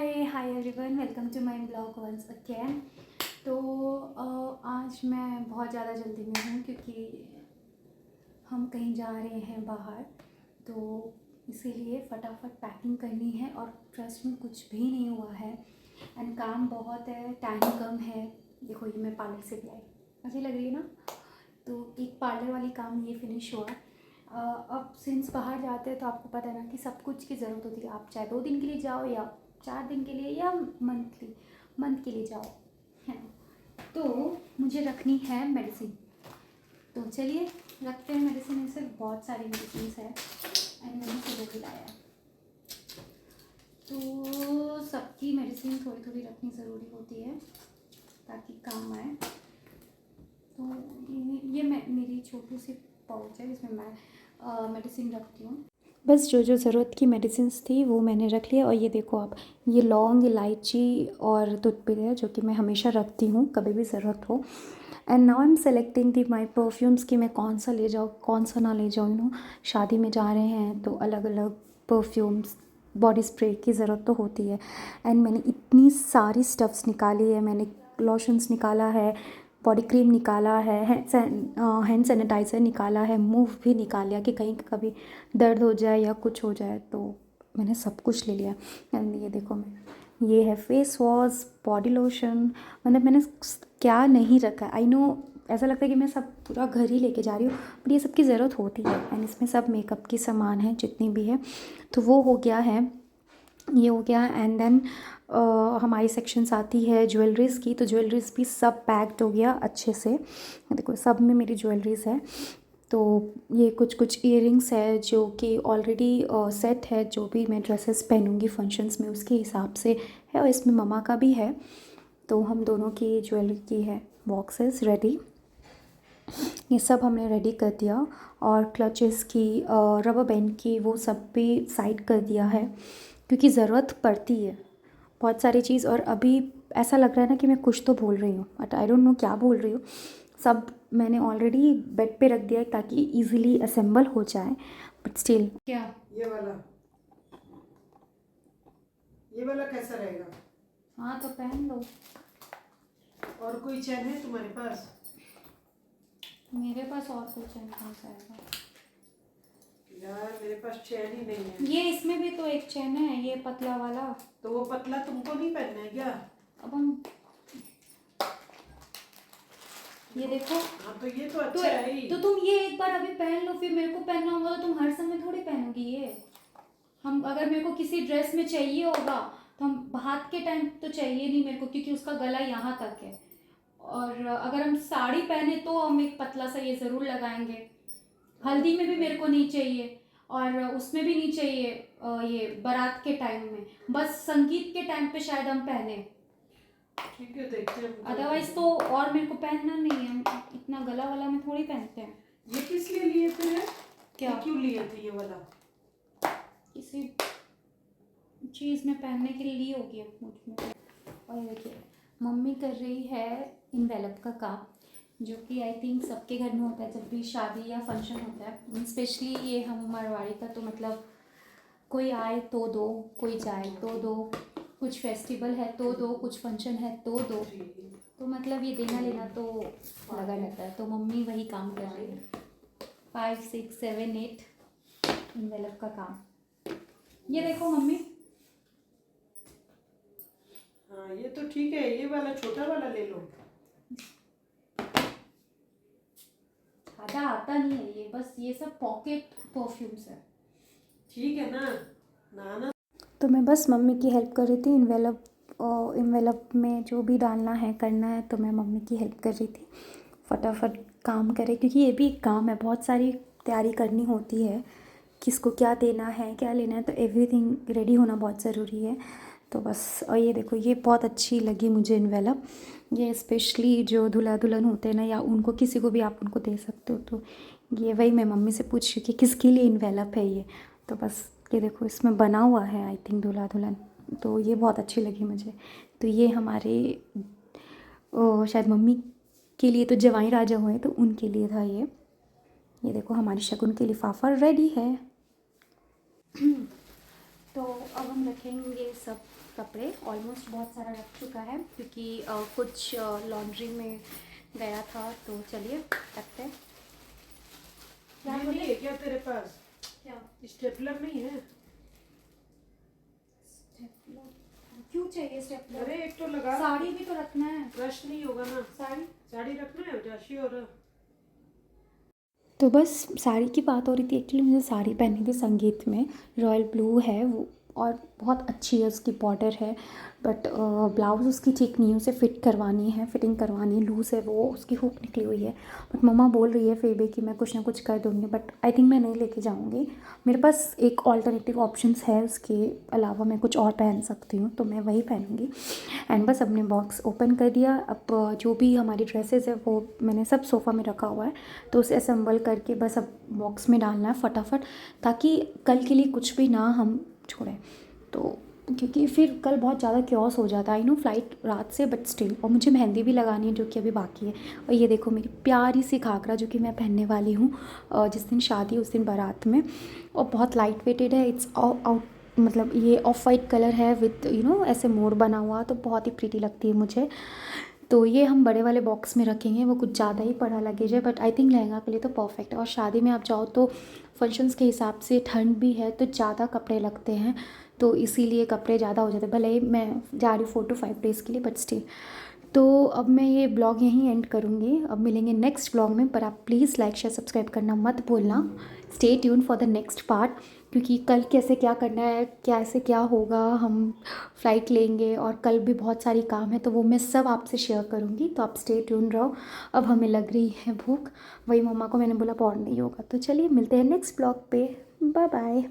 Hi everyone, welcome to my blog once again. तो आज मैं बहुत ज़्यादा जल्दी में हूँ क्योंकि हम कहीं जा रहे हैं बाहर, तो इसीलिए फटाफट पैकिंग करनी है। और ट्रस्ट में कुछ भी नहीं हुआ है एंड काम बहुत है, टाइम कम है। देखो ये मैं पार्लर से भी आई, अच्छी लग रही है ना। तो एक पार्लर वाली काम ये फिनिश हुआ। अब सिंस बाहर जाते हैं तो आपको पता है ना कि सब कुछ की ज़रूरत होती है। आप चाहे 2 दिन के लिए जाओ या 4 दिन के लिए या मंथ के लिए जाओ, है ना। तो मुझे रखनी है मेडिसिन, तो चलिए रखते हैं मेडिसिन। ऐसे बहुत सारी मेडिसिन है एंड मैंने सुबह भी लाया है, तो सबकी मेडिसिन थोड़ी थोड़ी रखनी ज़रूरी होती है ताकि काम आए। तो ये मेरी छोटी सी पाउच है, इसमें मैं मेडिसिन रखती हूँ। बस जो जो ज़रूरत की मेडिसिन्स थी वो मैंने रख लिया। और ये देखो आप, ये लौंग, इलायची और टूथपिक है जो कि मैं हमेशा रखती हूँ कभी भी ज़रूरत हो। And now I am selecting the my perfumes कि मैं कौन सा ले जाऊँ कौन सा ना ले जाऊँ। शादी में जा रहे हैं तो अलग अलग परफ्यूम्स, बॉडी स्प्रे की ज़रूरत तो होती है। एंड मैंने इतनी सारी स्टफ्स निकाली है, मैंने लोशंस निकाला है, बॉडी क्रीम निकाला है, हैंड सैनिटाइज़र निकाला है, मूव भी निकाल लिया कि कहीं कभी दर्द हो जाए या कुछ हो जाए, तो मैंने सब कुछ ले लिया। एंड ये देखो, मैं ये है फेस वॉश, बॉडी लोशन, मतलब मैंने क्या नहीं रखा। आई नो ऐसा लगता है कि मैं सब पूरा घर ही लेके जा रही हूँ, बट ये सब की ज़रूरत होती है। एंड इसमें सब मेकअप की सामान है जितनी भी है, तो वो हो गया है, ये हो गया। एंड देन हमारी सेक्शंस आती है ज्वेलरीज़ की, तो ज्वेलरीज़ भी सब पैक्ड हो गया अच्छे से। देखो सब में मेरी ज्वेलरीज़ है। तो ये कुछ कुछ इयररिंग्स है जो कि ऑलरेडी सेट है, जो भी मैं ड्रेसेस पहनूंगी फंक्शंस में उसके हिसाब से है। और इसमें मम्मा का भी है, तो हम दोनों की ज्वेलरी की है बॉक्सेस रेडी। ये सब हमने रेडी कर दिया। और क्लचेस की, रबर बैंड की, वो सब भी साइड कर दिया है क्योंकि ज़रूरत पड़ती है बहुत सारी चीज़। और अभी ऐसा लग रहा है ना कि मैं कुछ तो भूल रही हूँ, बट आई डोंट नो क्या भूल रही हूँ। सब मैंने ऑलरेडी बेड पे रख दिया है ताकि इजीली असेंबल हो जाए, बट स्टिल। क्या ये वाला कैसा रहेगा? हाँ तो पहन लो। और कोई चैन है तुम्हारे पास? मेरे पास और कोई चैन कहाँ से आएगा यार मेरे पास चैन ही नहीं है। ये इसमें भी तो एक चैन है, ये पतला वाला। तो वो पतला तुमको नहीं पहनना है क्या? अब हम ये देखो। हाँ तो ये तो अच्छा है ही। तो तुम ये एक बार अभी पहन लो, फिर मेरे को पहनना होगा तो तुम हर समय थोड़ी पहनोगी ये। हम अगर मेरे को किसी ड्रेस में चाहिए होगा तो हम हाथ के टाइम तो चाहिए नहीं मेरे को, क्योंकि उसका गला यहाँ तक है। और अगर हम साड़ी पहने तो हम एक पतला सा ये ज़रूर लगाएंगे। हल्दी में भी मेरे को नहीं चाहिए और उसमें भी नहीं चाहिए, ये बारात के टाइम में, बस संगीत के टाइम पे शायद हम पहने। ठीक है, देखते हैं। अदरवाइज तो और मेरे को पहनना नहीं है, इतना गला वाला में थोड़ी पहनते हैं। ये किस लिए लिए थे यार? क्या ये क्यों लिए थे ये वाला? किसी चीज़ में पहनने के लिए ली होगी अब मुझ में। और ये देखिए मम्मी कर रही है इनवेलप का काम, जो कि आई थिंक सबके घर में होता है जब भी शादी या फंक्शन होता है। स्पेशली ये हम मारवाड़ी का, तो मतलब कोई आए तो दो, कोई जाए तो दो, कुछ फेस्टिवल है तो दो, कुछ फंक्शन है तो दो, तो मतलब ये देना लेना तो लगा रहता है। तो मम्मी वही काम कर रही है, 5 6 7 8 इनवेलप का काम। ये देखो मम्मी। हाँ ये तो ठीक है, ये वाला छोटा वाला ले लो। ज़्यादा आता नहीं है ये, बस ये सब पॉकेट परफ्यूम्स है। ठीक है ना, ना। तो मैं बस मम्मी की हेल्प कर रही थी इन्वेलप में जो भी डालना है करना है, तो मैं मम्मी की हेल्प कर रही थी फटाफट काम करे, क्योंकि ये भी एक काम है, बहुत सारी तैयारी करनी होती है, किसको क्या देना है क्या लेना है, तो एवरीथिंग रेडी होना बहुत ज़रूरी है। तो बस। और ये देखो, ये बहुत अच्छी लगी मुझे इन्वेलप। ये स्पेशली जो दूल्हा दुल्हन होते हैं ना, या उनको किसी को भी आप उनको दे सकते हो, तो ये वही मैं मम्मी से पूछ रही कि किसके लिए इन्वेलप है ये। तो बस ये देखो, इसमें बना हुआ है आई थिंक दूल्हा दुल्हन, तो ये बहुत अच्छी लगी मुझे। तो ये हमारे शायद मम्मी के लिए, तो जवाई राजा हुए तो उनके लिए था ये देखो हमारी शगुन के लिफाफा रेडी है। तो अब हम रखेंगे सब कपड़े, ऑलमोस्ट बहुत सारा रख चुका है क्योंकि कुछ लॉन्ड्री में गया था। तो चलिए रखते हैं। क्या ये बोले? नहीं है क्या तेरे पास? क्या स्टेपलर नहीं है? स्टेपलर? क्यों चाहिए स्टेपलर? अरे एक तो लगा, साड़ी भी तो रखना है। रश नहीं होगा ना? साड़ी साड़ी रखना है रशी। और तो बस साड़ी की बात हो रही थी। एक्चुअली मुझे साड़ी पहनी थी संगीत में, रॉयल ब्लू है वो और बहुत अच्छी है, उसकी बॉर्डर है, बट ब्लाउज़ उसकी ठीक नहीं है, उसे फिट करवानी है, फिटिंग करवानी है, लूज़ है वो, उसकी हुक निकली हुई है। बट मम्मा बोल रही है फिर भी कि मैं कुछ ना कुछ कर दूँगी, बट आई थिंक मैं नहीं लेके जाऊँगी। मेरे पास एक ऑल्टरनेटिव ऑप्शंस है, उसके अलावा मैं कुछ और पहन सकती हूँ, तो मैं वही पहनूँगी। एंड बस अपने बॉक्स ओपन कर दिया। अब जो भी हमारी ड्रेसेस है वो मैंने सब सोफ़ा में रखा हुआ है, तो उसे असेंबल करके बस अब बॉक्स में डालना है फटाफट, ताकि कल के लिए कुछ भी ना हम छोड़ें। तो क्योंकि फिर कल बहुत ज़्यादा क्योस हो जाता है, आई नो फ्लाइट रात से, बट स्टिल। और मुझे मेहंदी भी लगानी है जो कि अभी बाकी है। और ये देखो मेरी प्यारी सी घाघरा जो कि मैं पहनने वाली हूँ जिस दिन शादी उस दिन बारात में, और बहुत लाइट वेटेड है। इट्स आउट, मतलब ये ऑफ वाइट कलर है विथ ऐसे मोर बना हुआ, तो बहुत ही प्रीटी लगती है मुझे। तो ये हम बड़े वाले बॉक्स में रखेंगे, वो कुछ ज़्यादा ही बड़ा लगेज है, बट आई थिंक लहंगा के लिए तो परफेक्ट है। और शादी में आप जाओ तो फंक्शंस के हिसाब से ठंड भी है, तो ज़्यादा कपड़े लगते हैं, तो इसीलिए कपड़े ज़्यादा हो जाते हैं। भले ही मैं जा रही हूँ 4 to 5 डेज़ के लिए, बट स्टिल। तो अब मैं ये ब्लॉग यहीं एंड करूँगी। अब मिलेंगे नेक्स्ट ब्लॉग में, पर आप प्लीज़ लाइक शेयर सब्सक्राइब करना मत भूलना। Stay tune for the next part, क्योंकि कल कैसे क्या करना है, कैसे क्या होगा, हम फ़्लाइट लेंगे और कल भी बहुत सारी काम है, तो वो मैं सब आपसे शेयर करूँगी। तो आप स्टे ट्यून रहो। अब हमें लग रही है भूख, वही मम्मा को मैंने बोला पौड़ नहीं होगा। तो चलिए मिलते हैं नेक्स्ट ब्लॉग पे। Bye bye.